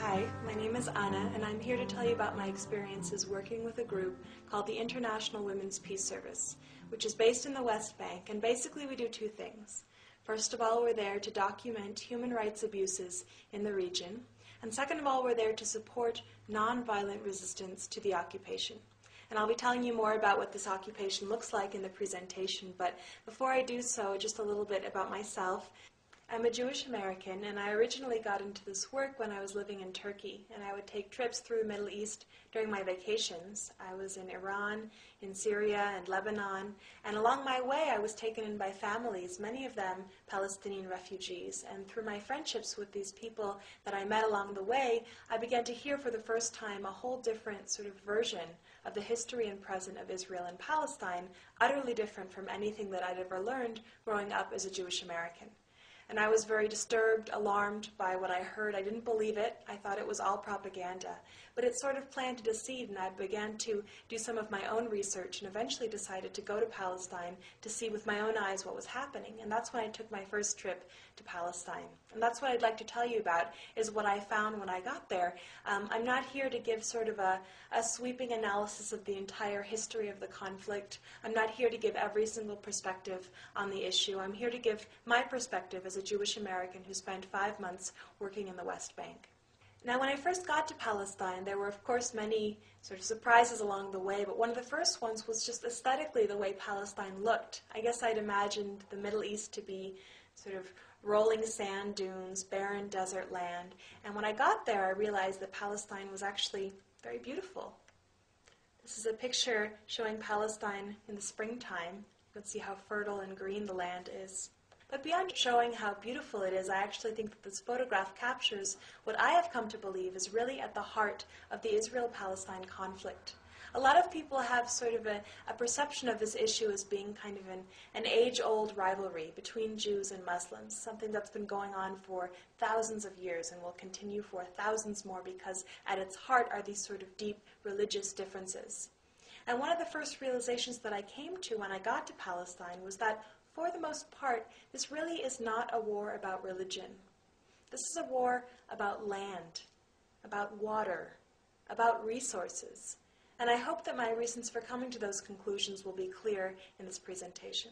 Hi, my name is Anna, and I'm here to tell you about my experiences working with a group called the International Women's Peace Service, which is based in the West Bank, and basically we do two things. First of all, we're there to document human rights abuses in the region, and second of all, we're there to support nonviolent resistance to the occupation. And I'll be telling you more about what this occupation looks like in the presentation, but before I do so, just a little bit about myself. I'm a Jewish American, and I originally got into this work when I was living in Turkey, and I would take trips through the Middle East during my vacations. I was in Iran, in Syria, and Lebanon, and along my way I was taken in by families, many of them Palestinian refugees, and through my friendships with these people that I met along the way, I began to hear for the first time a whole different sort of version of the history and present of Israel and Palestine, utterly different from anything that I'd ever learned growing up as a Jewish American. And I was very disturbed, alarmed by what I heard. I didn't believe it. I thought it was all propaganda. But it sort of planted a seed, and I began to do some of my own research and eventually decided to go to Palestine to see with my own eyes what was happening. And that's when I took my first trip to Palestine. And that's what I'd like to tell you about, is what I found when I got there. I'm not here to give sort of a sweeping analysis of the entire history of the conflict. I'm not here to give every single perspective on the issue. I'm here to give my perspective as a Jewish American who spent 5 months working in the West Bank. Now, when I first got to Palestine, there were, of course, many sort of surprises along the way, but one of the first ones was just aesthetically the way Palestine looked. I guess I'd imagined the Middle East to be sort of rolling sand dunes, barren desert land, and when I got there, I realized that Palestine was actually very beautiful. This is a picture showing Palestine in the springtime. You can see how fertile and green the land is. But beyond showing how beautiful it is, I actually think that this photograph captures what I have come to believe is really at the heart of the Israel-Palestine conflict. A lot of people have sort of a perception of this issue as being kind of an age-old rivalry between Jews and Muslims, something that's been going on for thousands of years and will continue for thousands more because at its heart are these sort of deep religious differences. And one of the first realizations that I came to when I got to Palestine was that for the most part, this really is not a war about religion. This is a war about land, about water, about resources. And I hope that my reasons for coming to those conclusions will be clear in this presentation.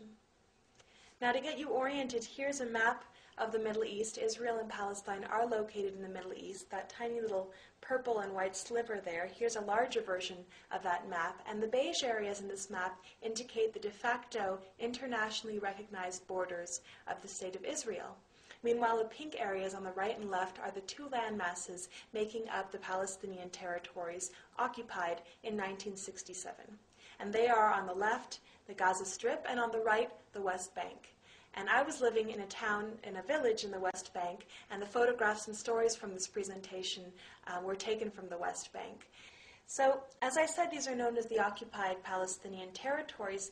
Now, to get you oriented, here's a map of the Middle East. Israel and Palestine are located in the Middle East, that tiny little purple and white sliver there. Here's a larger version of that map, and the beige areas in this map indicate the de facto internationally recognized borders of the State of Israel. Meanwhile, the pink areas on the right and left are the two land masses making up the Palestinian territories occupied in 1967. And they are on the left, the Gaza Strip, and on the right, the West Bank. And I was living in a town, in a village in the West Bank, and the photographs and stories from this presentation were taken from the West Bank. So, as I said, these are known as the occupied Palestinian territories.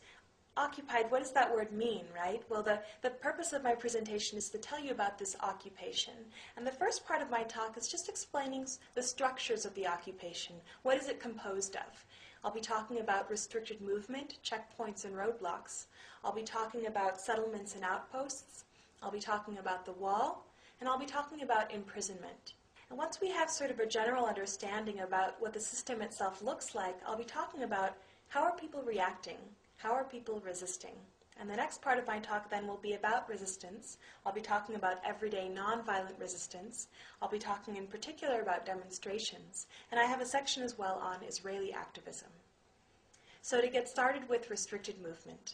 Occupied, what does that word mean, right? Well, the purpose of my presentation is to tell you about this occupation. And the first part of my talk is just explaining the structures of the occupation. What is it composed of? I'll be talking about restricted movement, checkpoints, and roadblocks. I'll be talking about settlements and outposts. I'll be talking about the wall. And I'll be talking about imprisonment. And once we have sort of a general understanding about what the system itself looks like, I'll be talking about how are people reacting? How are people resisting? And the next part of my talk then will be about resistance. I'll be talking about everyday nonviolent resistance. I'll be talking in particular about demonstrations. And I have a section as well on Israeli activism. So to get started with restricted movement.